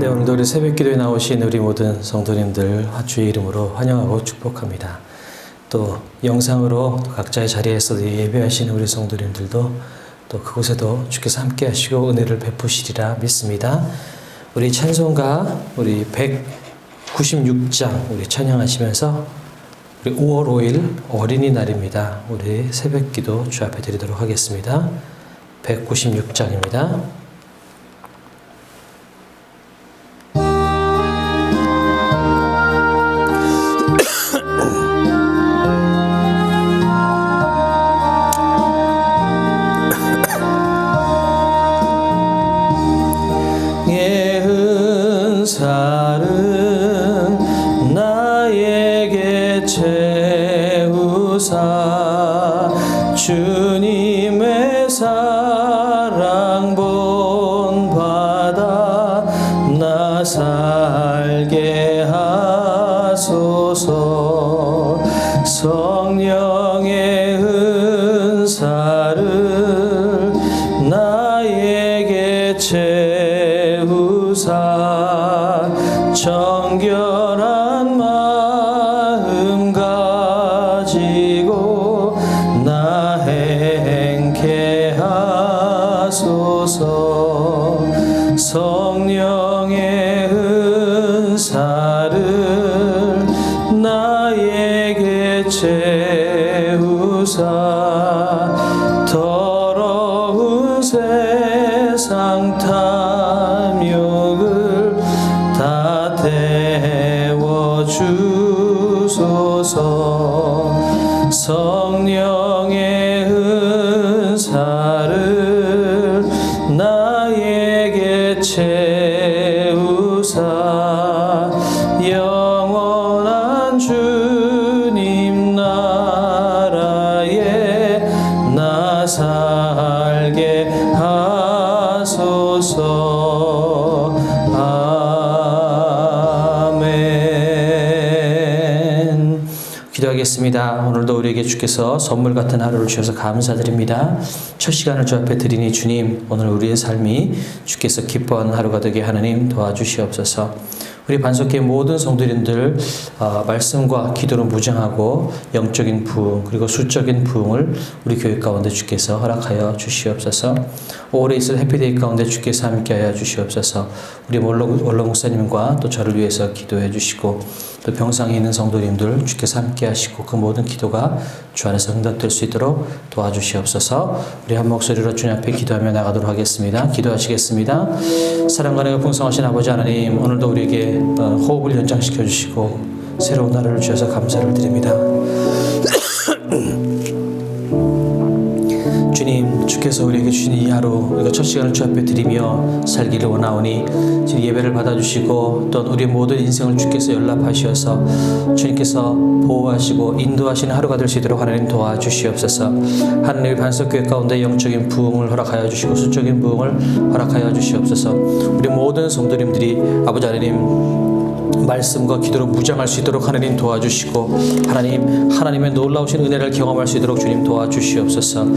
네, 오늘도 우리 새벽기도에 나오신 우리 모든 성도님들 주의 이름으로 환영하고 축복합니다. 또 영상으로 각자의 자리에서 예배하시는 우리 성도님들도 또 그곳에도 주께서 함께 하시고 은혜를 베푸시리라 믿습니다. 우리 찬송가 우리 196장 우리 찬양하시면서 우리 5월 5일 어린이날입니다. 우리 새벽기도 주 앞에 드리도록 하겠습니다. 196장입니다. 살은 나에게 채우사 주님의 사랑 본받아 나 살게 하소서. 성령의 은사를 나에게 채우사 정결한 마음 가지고 나 행케 하소서. 성령의 은사를 나에게 채우사 더러운 세상 탐욕을 다 태워주소서. 성령의 은사를 나에게 채우사 영원한 주님 나라에 나 살게 하소서. 아멘. 기도하겠습니다. 오늘도 우리에게 주께서 선물 같은 하루를 주셔서 감사드립니다. 첫 시간을 주 앞에 드리니 주님, 오늘 우리의 삶이 주께서 기뻐하는 하루가 되게 하나님 도와주시옵소서. 우리 반석교회 모든 성도님들 말씀과 기도로 무장하고 영적인 부흥 그리고 수적인 부흥을 우리 교회 가운데 주께서 허락하여 주시옵소서. 올해 있을 해피데이 가운데 주께서 함께하여 주시옵소서. 우리 원로 목사님과 또 저를 위해서 기도해 주시고 또 병상에 있는 성도님들 주께서 함께 하시고 그 모든 기도가 주 안에서 응답될 수 있도록 도와주시옵소서. 우리 한 목소리로 주님 앞에 기도하며 나가도록 하겠습니다. 기도하시겠습니다. 사랑과 은혜가 풍성하신 아버지 하나님, 오늘도 우리에게 호흡을 연장시켜 주시고 새로운 날을 주셔서 감사를 드립니다. 주님, 주께서 우리에게 주신 이 하루 우리가 첫 시간을 주 앞에 드리며 살기를 원하오니 지금 예배를 받아주시고 또 우리 모든 인생을 주께서 연락하시어서 주님께서 보호하시고 인도하시는 하루가 될 수 있도록 하나님 도와주시옵소서. 하나님의 반석교회 가운데 영적인 부흥을 허락하여 주시고 수적인 부흥을 허락하여 주시옵소서. 우리 모든 성도님들이 아버지 하나님 말씀과 기도로 무장할 수 있도록 하나님 도와주시고 하나님의 놀라우신 은혜를 경험할 수 있도록 주님 도와주시옵소서.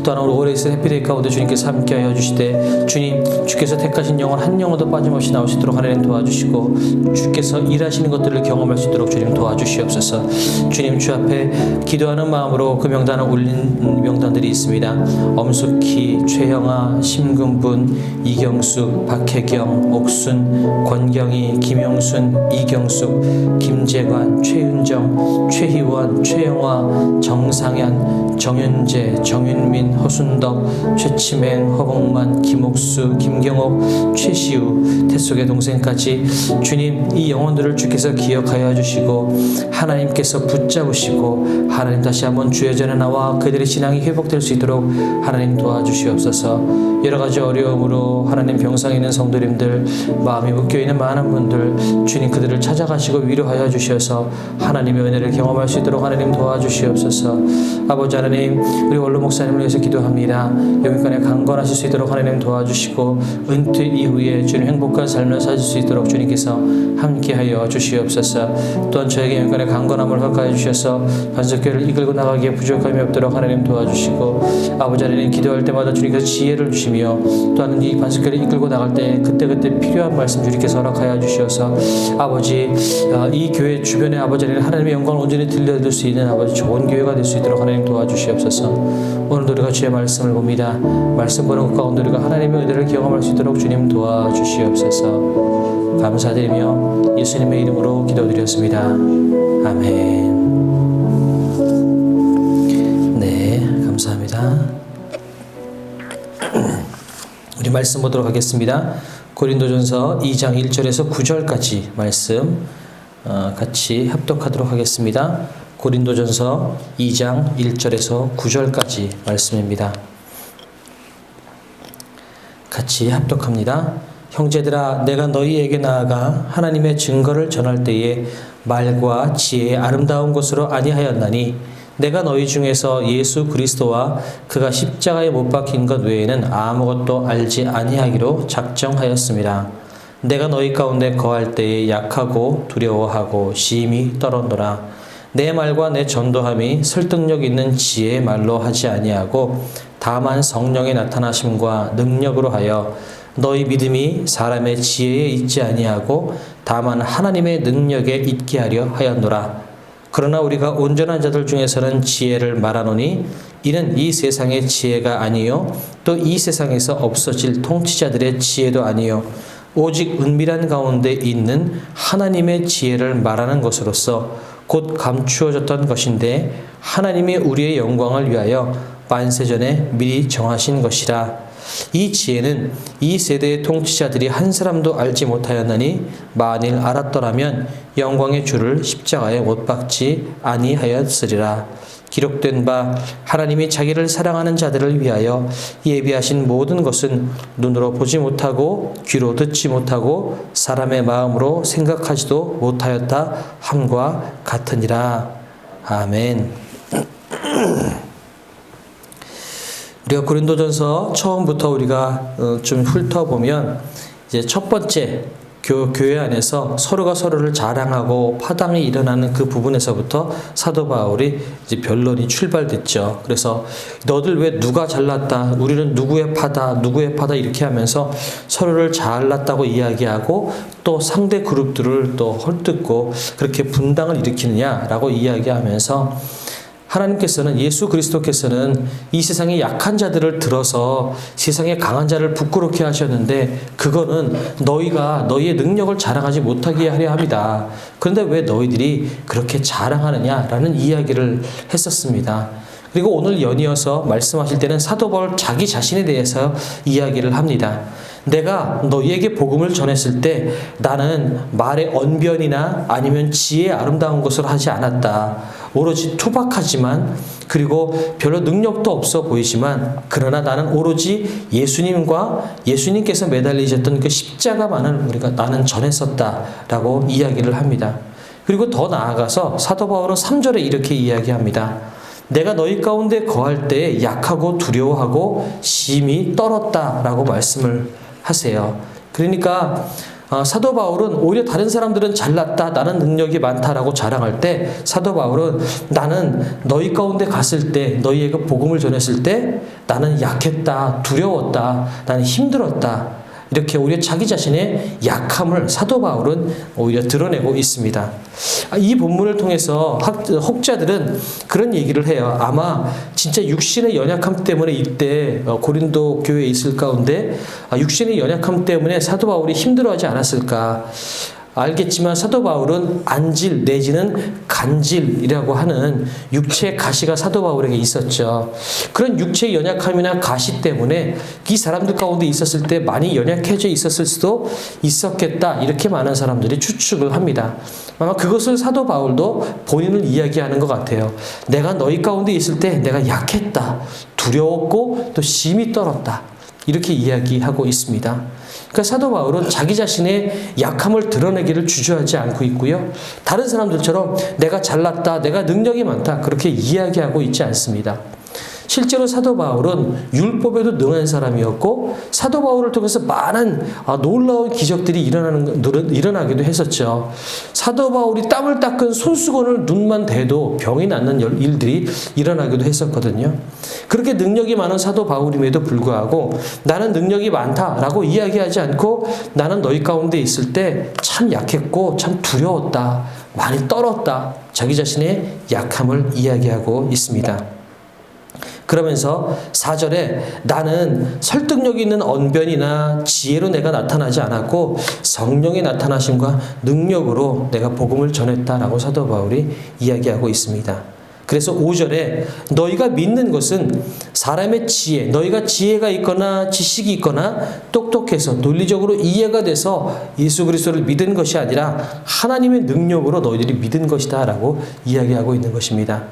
또한 우리 올해 있을 해피데이 가운데 주님께서 함께하여 주시되 주님 주께서 택하신 영혼 한 영혼도 빠짐없이 나올 수 있도록 하나님 도와주시고 주께서 일하시는 것들을 경험할 수 있도록 주님 도와주시옵소서. 주님 주 앞에 기도하는 마음으로 그 명단을 올린 명단들이 있습니다. 엄숙희, 최형아, 심근분, 이경숙, 박혜경, 옥순, 권경희, 김용순, 이경숙, 김재관, 최윤정, 최희원, 최영화, 정상현, 정윤재, 정윤민, 허순덕, 최치맹, 허봉만, 김옥수, 김경옥, 최시우, 태속의 동생까지 주님 이 영혼들을 주께서 기억하여 주시고 하나님께서 붙잡으시고 하나님 다시 한번 주의 전에 나와 그들의 신앙이 회복될 수 있도록 하나님 도와주시옵소서. 여러 가지 어려움으로 하나님 병상에 있는 성도님들, 마음이 묶여있는 많은 분들 주님 그들을 찾아가시고 위로하여 주셔서 하나님의 은혜를 경험할 수 있도록 하나님 도와주시옵소서. 아버지 하나님 하나님, 우리 원로 목사님을 위해서 기도합니다. 여기까지 강건하실 수 있도록 하나님 도와주시고 은퇴 이후에 주님 행복한 삶을 사실 수 있도록 주님께서 함께하여 주시옵소서. 또한 저에게 여기까지 강건함을 허가해 주셔서 반석교회를 이끌고 나가기에 부족함이 없도록 하나님 도와주시고 아버지 하나님 기도할 때마다 주님께서 지혜를 주시며 또한 이 반석교회를 이끌고 나갈 때 그때그때 필요한 말씀 주님께서 허락하여 주셔서 아버지 이 교회 주변에 아버지 하나님의 영광을 온전히 들려드릴 수 있는 아버지 좋은 교회가 될 수 있도록 하나님 도와주시옵소서. 오늘도 우리가 주의 말씀을 봅니다. 말씀 보는 것 가운데 우리가 하나님의 은혜를 경험할 수 있도록 주님 도와주시옵소서. 감사드리며 예수님의 이름으로 기도드렸습니다. 아멘. 네, 감사합니다. 우리 말씀 보도록 하겠습니다. 고린도전서 2장 1절에서 9절까지 말씀 같이 합독하도록 하겠습니다. 고린도전서 2장 1절에서 9절까지 말씀입니다. 같이 합독합니다. 형제들아, 내가 너희에게 나아가 하나님의 증거를 전할 때에 말과 지혜의 아름다운 것으로 아니하였나니 내가 너희 중에서 예수 그리스도와 그가 십자가에 못 박힌 것 외에는 아무것도 알지 아니하기로 작정하였습니다. 내가 너희 가운데 거할 때에 약하고 두려워하고 심히 떨었노라. 내 말과 내 전도함이 설득력 있는 지혜의 말로 하지 아니하고 다만 성령의 나타나심과 능력으로 하여 너희 믿음이 사람의 지혜에 있지 아니하고 다만 하나님의 능력에 있게 하려 하였노라. 그러나 우리가 온전한 자들 중에서는 지혜를 말하노니 이는 이 세상의 지혜가 아니요 또 이 세상에서 없어질 통치자들의 지혜도 아니요 오직 은밀한 가운데 있는 하나님의 지혜를 말하는 것으로서 곧 감추어졌던 것인데 하나님이 우리의 영광을 위하여 만세전에 미리 정하신 것이라. 이 지혜는 이 세대의 통치자들이 한 사람도 알지 못하였나니 만일 알았더라면 영광의 주를 십자가에 못 박지 아니하였으리라. 기록된 바 하나님이 자기를 사랑하는 자들을 위하여 예비하신 모든 것은 눈으로 보지 못하고 귀로 듣지 못하고 사람의 마음으로 생각하지도 못하였다 함과 같으니라. 아멘. 우리가 고린도전서 처음부터 우리가 좀 훑어보면 이제 첫 번째 교회 안에서 서로가 서로를 자랑하고 파당이 일어나는 그 부분에서부터 사도 바울이 이제 변론이 출발됐죠. 그래서 너들 왜 누가 잘났다, 우리는 누구의 파다 이렇게 하면서 서로를 잘났다고 이야기하고 또 상대 그룹들을 또 헐뜯고 그렇게 분당을 일으키느냐라고 이야기하면서 하나님께서는 예수 그리스도께서는 이 세상의 약한 자들을 들어서 세상의 강한 자를 부끄럽게 하셨는데 그거는 너희가 너희의 능력을 자랑하지 못하게 하려 합니다. 그런데 왜 너희들이 그렇게 자랑하느냐라는 이야기를 했었습니다. 그리고 오늘 연이어서 말씀하실 때는 사도 바울 자기 자신에 대해서 이야기를 합니다. 내가 너희에게 복음을 전했을 때 나는 말의 언변이나 아니면 지혜의 아름다운 것을 하지 않았다. 오로지 투박하지만 그리고 별로 능력도 없어 보이지만 그러나 나는 오로지 예수님과 예수님께서 매달리셨던 그 십자가만을 나는 전했었다라고 이야기를 합니다. 그리고 더 나아가서 사도 바울은 3절에 이렇게 이야기합니다. 내가 너희 가운데 거할 때 약하고 두려워하고 심히 떨었다라고 말씀을 하세요. 그러니까 사도 바울은 오히려 다른 사람들은 잘났다, 나는 능력이 많다라고 자랑할 때 사도 바울은 나는 너희 가운데 갔을 때 너희에게 복음을 전했을 때 나는 약했다, 두려웠다, 나는 힘들었다. 이렇게 오히려 자기 자신의 약함을 사도 바울은 오히려 드러내고 있습니다. 이 본문을 통해서 혹자들은 그런 얘기를 해요. 아마 진짜 육신의 연약함 때문에 이때 고린도 교회에 있을 가운데 육신의 연약함 때문에 사도 바울이 힘들어하지 않았을까. 알겠지만 사도 바울은 안질 내지는 간질이라고 하는 육체의 가시가 사도 바울에게 있었죠. 그런 육체의 연약함이나 가시 때문에 이 사람들 가운데 있었을 때 많이 연약해져 있었을 수도 있었겠다. 이렇게 많은 사람들이 추측을 합니다. 아마 그것을 사도 바울도 본인을 이야기하는 것 같아요. 내가 너희 가운데 있을 때 내가 약했다. 두려웠고 또 심히 떨었다. 이렇게 이야기하고 있습니다. 그러니까 사도 바울은 자기 자신의 약함을 드러내기를 주저하지 않고 있고요. 다른 사람들처럼 내가 잘났다, 내가 능력이 많다 그렇게 이야기하고 있지 않습니다. 실제로 사도 바울은 율법에도 능한 사람이었고 사도 바울을 통해서 많은 놀라운 기적들이 일어나기도 했었죠. 사도 바울이 땀을 닦은 손수건을 눈만 대도 병이 낫는 일들이 일어나기도 했었거든요. 그렇게 능력이 많은 사도 바울임에도 불구하고 나는 능력이 많다라고 이야기하지 않고 나는 너희 가운데 있을 때 참 약했고 참 두려웠다. 많이 떨었다. 자기 자신의 약함을 이야기하고 있습니다. 그러면서 4절에 나는 설득력 있는 언변이나 지혜로 내가 나타나지 않았고 성령의 나타나심과 능력으로 내가 복음을 전했다라고 사도 바울이 이야기하고 있습니다. 그래서 5절에 너희가 믿는 것은 사람의 지혜, 너희가 지혜가 있거나 지식이 있거나 똑똑해서 논리적으로 이해가 돼서 예수 그리스도를 믿은 것이 아니라 하나님의 능력으로 너희들이 믿은 것이다 라고 이야기하고 있는 것입니다.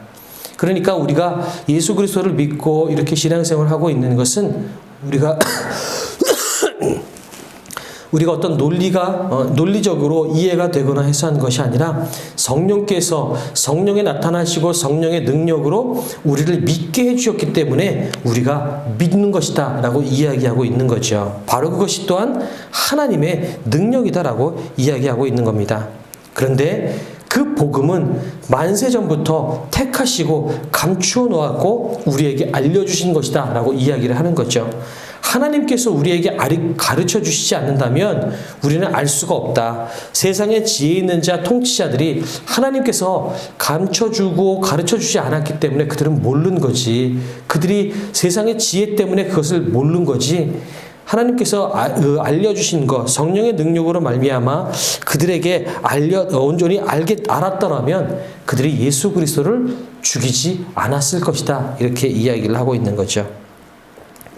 그러니까 우리가 예수 그리스도를 믿고 이렇게 신앙생활을 하고 있는 것은 우리가 어떤 논리적으로 이해가 되거나 해서 한 것이 아니라 성령께서 성령에 나타나시고 성령의 능력으로 우리를 믿게 해주셨기 때문에 우리가 믿는 것이다 라고 이야기하고 있는 거죠. 바로 그것이 또한 하나님의 능력이다라고 이야기하고 있는 겁니다. 그런데 그 복음은 만세전부터 택하시고 감추어 놓았고 우리에게 알려주신 것이다 라고 이야기를 하는 거죠. 하나님께서 우리에게 가르쳐 주시지 않는다면 우리는 알 수가 없다. 세상에 지혜 있는 자, 통치자들이 하나님께서 감춰주고 가르쳐 주지 않았기 때문에 그들은 모르는 거지. 그들이 세상의 지혜 때문에 그것을 모르는 거지. 하나님께서 알려주신 것, 성령의 능력으로 말미암아 그들에게 온전히 알았더라면 그들이 예수 그리스도를 죽이지 않았을 것이다. 이렇게 이야기를 하고 있는 거죠.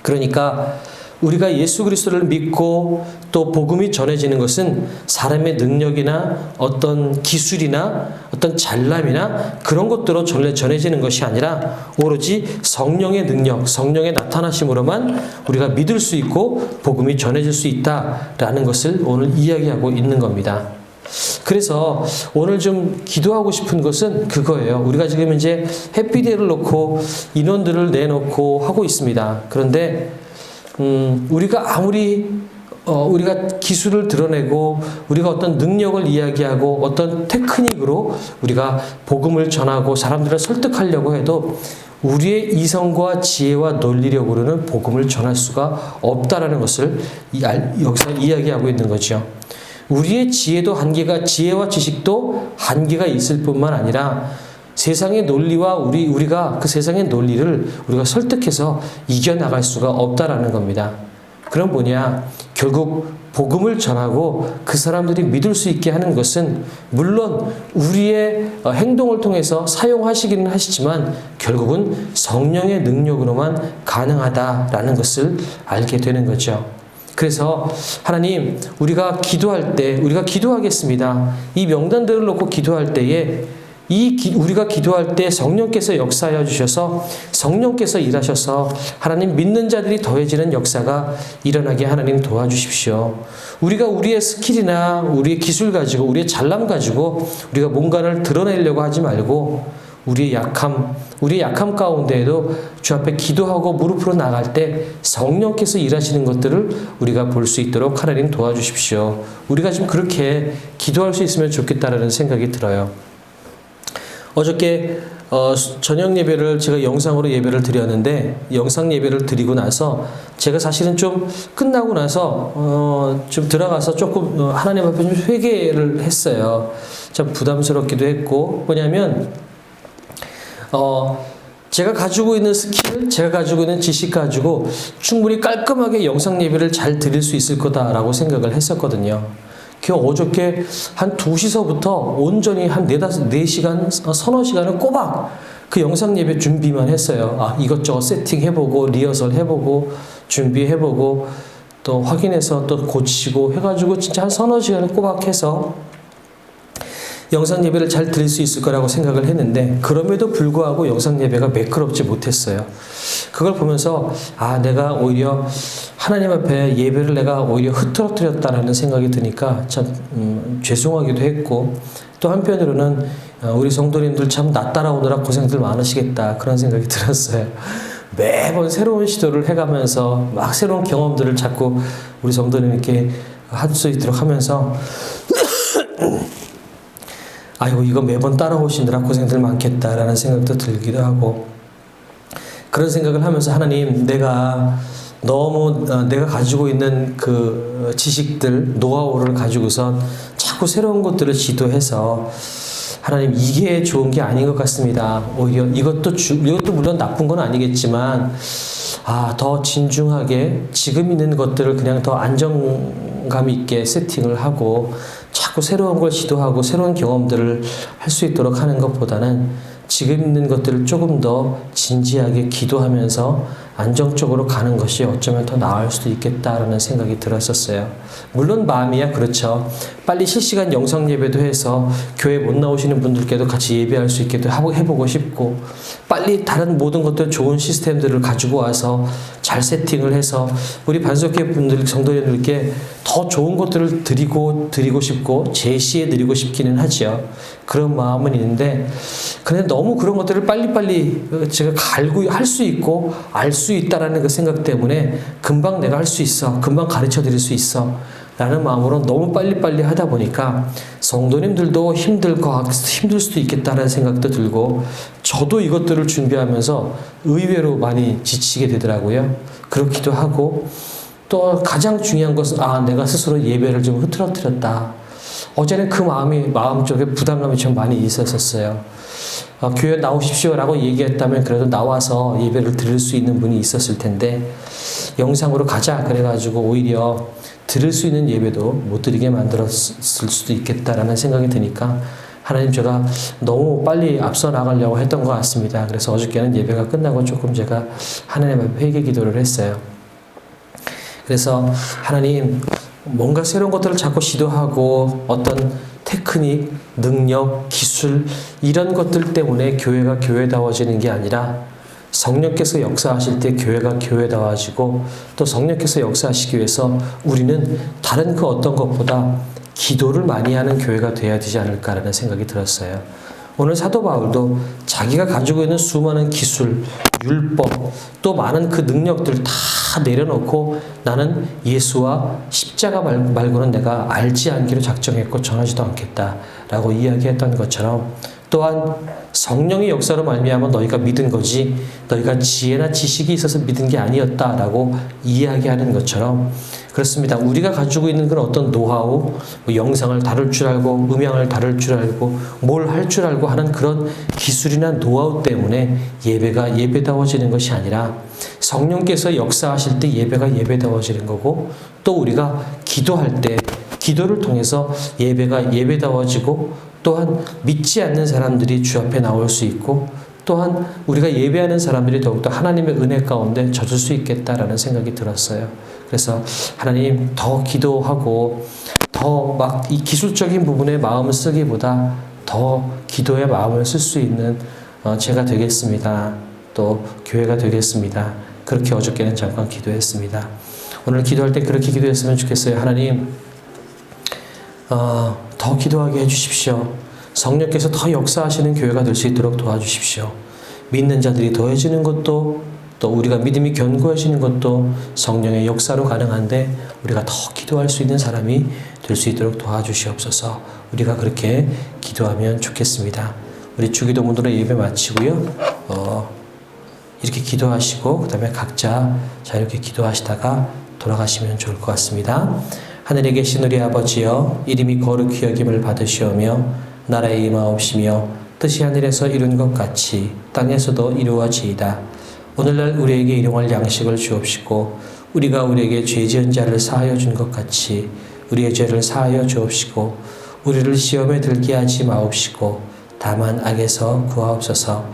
그러니까 우리가 예수 그리스도를 믿고 또 복음이 전해지는 것은 사람의 능력이나 어떤 기술이나 어떤 잘남이나 그런 것들로 전해지는 것이 아니라 오로지 성령의 능력, 성령의 나타나심으로만 우리가 믿을 수 있고 복음이 전해질 수 있다라는 것을 오늘 이야기하고 있는 겁니다. 그래서 오늘 좀 기도하고 싶은 것은 그거예요. 우리가 지금 이제 해피데이를 놓고 인원들을 내놓고 하고 있습니다. 그런데 우리가 아무리 우리가 기술을 드러내고 우리가 어떤 능력을 이야기하고 어떤 테크닉으로 우리가 복음을 전하고 사람들을 설득하려고 해도 우리의 이성과 지혜와 논리력으로는 복음을 전할 수가 없다라는 것을 여기서 이야기하고 있는 거죠. 우리의 지혜와 지식도 한계가 있을 뿐만 아니라 세상의 논리와 우리가 그 세상의 논리를 우리가 설득해서 이겨나갈 수가 없다라는 겁니다. 그럼 뭐냐? 결국 복음을 전하고 그 사람들이 믿을 수 있게 하는 것은 물론 우리의 행동을 통해서 사용하시기는 하시지만 결국은 성령의 능력으로만 가능하다라는 것을 알게 되는 거죠. 그래서 하나님, 우리가 기도하겠습니다. 이 명단들을 놓고 기도할 때에 우리가 기도할 때 성령께서 역사하여 주셔서 성령께서 일하셔서 하나님 믿는 자들이 더해지는 역사가 일어나게 하나님 도와주십시오. 우리가 우리의 스킬이나 우리의 기술 가지고 우리의 잘남 가지고 우리가 뭔가를 드러내려고 하지 말고 우리의 약함 가운데에도 주 앞에 기도하고 무릎으로 나갈 때 성령께서 일하시는 것들을 우리가 볼 수 있도록 하나님 도와주십시오. 우리가 좀 그렇게 기도할 수 있으면 좋겠다라는 생각이 들어요. 어저께 저녁 예배를 제가 영상으로 예배를 드렸는데 영상 예배를 드리고 나서 제가 사실은 좀 끝나고 나서 좀 들어가서 조금 하나님 앞에 좀 회개를 했어요. 참 부담스럽기도 했고 뭐냐면 제가 가지고 있는 스킬, 제가 가지고 있는 지식 가지고 충분히 깔끔하게 영상 예배를 잘 드릴 수 있을 거다라고 생각을 했었거든요. 어저께 한 2시서부터 온전히 한 4시간, 서너 시간을 꼬박 그 영상 예배 준비만 했어요. 이것저것 세팅해보고, 리허설 해보고, 준비해보고, 또 확인해서 또 고치고 해가지고 진짜 한 서너 시간을 꼬박 해서 영상 예배를 잘 드릴 수 있을 거라고 생각을 했는데 그럼에도 불구하고 영상 예배가 매끄럽지 못했어요. 그걸 보면서 내가 오히려 하나님 앞에 예배를 내가 오히려 흐트러뜨렸다라는 생각이 드니까 참 죄송하기도 했고 또 한편으로는 우리 성도님들 참 나 따라오느라 고생들 많으시겠다 그런 생각이 들었어요. 매번 새로운 시도를 해가면서 막 새로운 경험들을 자꾸 우리 성도님께 할 수 있도록 하면서 아이고 이거 매번 따라오시느라 고생들 많겠다라는 생각도 들기도 하고, 그런 생각을 하면서 하나님, 내가 너무 내가 가지고 있는 그 지식들, 노하우를 가지고선 자꾸 새로운 것들을 시도해서 하나님 이게 좋은 게 아닌 것 같습니다. 오히려 이것도 물론 나쁜 건 아니겠지만 더 진중하게 지금 있는 것들을 그냥 더 안정감 있게 세팅을 하고 자꾸 새로운 걸 시도하고 새로운 경험들을 할 수 있도록 하는 것보다는 지금 있는 것들을 조금 더 진지하게 기도하면서 안정적으로 가는 것이 어쩌면 더 나을 수도 있겠다라는 생각이 들었었어요. 물론 마음이야 그렇죠. 빨리 실시간 영상 예배도 해서 교회 못 나오시는 분들께도 같이 예배할 수 있게도 해보고 싶고, 빨리 다른 모든 것들 좋은 시스템들을 가지고 와서 잘 세팅을 해서 우리 반석회 분들, 성도님들께 더 좋은 것들을 드리고 싶고 제시해 드리고 싶기는 하지요. 그런 마음은 있는데, 그런데 너무 그런 것들을 빨리빨리 제가 갈고 할 수 있고 알 수 있다라는 그 생각 때문에 금방 내가 할 수 있어, 금방 가르쳐 드릴 수 있어 라는 마음으로 너무 빨리빨리 하다 보니까 성도님들도 힘들 수도 있겠다는 생각도 들고, 저도 이것들을 준비하면서 의외로 많이 지치게 되더라고요. 그렇기도 하고, 또 가장 중요한 것은 내가 스스로 예배를 좀 흐트러뜨렸다. 어제는 그 마음 쪽에 부담감이 좀 많이 있었어요. 교회 나오십시오라고 얘기했다면 그래도 나와서 예배를 드릴 수 있는 분이 있었을 텐데, 영상으로 가자 그래가지고 오히려 드릴 수 있는 예배도 못 드리게 만들었을 수도 있겠다라는 생각이 드니까 하나님, 제가 너무 빨리 앞서 나가려고 했던 것 같습니다. 그래서 어저께는 예배가 끝나고 조금 제가 하나님 앞에 회개 기도를 했어요. 그래서 하나님, 뭔가 새로운 것들을 자꾸 시도하고 어떤 테크닉, 능력, 기술 이런 것들 때문에 교회가 교회다워지는 게 아니라 성령께서 역사하실 때 교회가 교회다워지고, 또 성령께서 역사하시기 위해서 우리는 다른 그 어떤 것보다 기도를 많이 하는 교회가 돼야 되지 않을까라는 생각이 들었어요. 오늘 사도 바울도 자기가 가지고 있는 수많은 기술, 율법, 또 많은 그 능력들 다 내려놓고 나는 예수와 십자가 말고는 내가 알지 않기로 작정했고 전하지도 않겠다라고 이야기했던 것처럼, 또한 성령의 역사로 말미암아 너희가 믿은 거지 너희가 지혜나 지식이 있어서 믿은 게 아니었다라고 이야기하는 것처럼, 그렇습니다. 우리가 가지고 있는 그런 어떤 노하우, 영상을 다룰 줄 알고 음향을 다룰 줄 알고 뭘 할 줄 알고 하는 그런 기술이나 노하우 때문에 예배가 예배다워지는 것이 아니라 성령께서 역사하실 때 예배가 예배다워지는 거고, 또 우리가 기도할 때 기도를 통해서 예배가 예배다워지고, 또한 믿지 않는 사람들이 주 앞에 나올 수 있고, 또한 우리가 예배하는 사람들이 더욱더 하나님의 은혜 가운데 젖을 수 있겠다라는 생각이 들었어요. 그래서 하나님, 더 기도하고 더 막 이 기술적인 부분에 마음을 쓰기보다 더 기도에 마음을 쓸 수 있는 제가 되겠습니다. 또 교회가 되겠습니다. 그렇게 어저께는 잠깐 기도했습니다. 오늘 기도할 때 그렇게 기도했으면 좋겠어요. 하나님, 더 기도하게 해주십시오. 성령께서 더 역사하시는 교회가 될 수 있도록 도와주십시오. 믿는 자들이 더해지는 것도, 또 우리가 믿음이 견고해지는 것도 성령의 역사로 가능한데, 우리가 더 기도할 수 있는 사람이 될 수 있도록 도와주시옵소서. 우리가 그렇게 기도하면 좋겠습니다. 우리 주기도문으로 예배 마치고요. 이렇게 기도하시고 그 다음에 각자 자유롭게 기도하시다가 돌아가시면 좋을 것 같습니다. 하늘에 계신 우리 아버지여, 이름이 거룩히 여김을 받으시오며 나라의 임하옵시며 뜻이 하늘에서 이룬 것 같이 땅에서도 이루어지이다. 오늘날 우리에게 일용할 양식을 주옵시고, 우리가 우리에게 죄 지은 자를 사하여 준 것 같이 우리의 죄를 사하여 주옵시고, 우리를 시험에 들게 하지 마옵시고 다만 악에서 구하옵소서.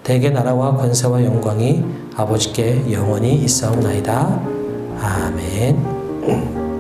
대개 나라와 권세와 영광이 아버지께 영원히 있사옵나이다. 아멘.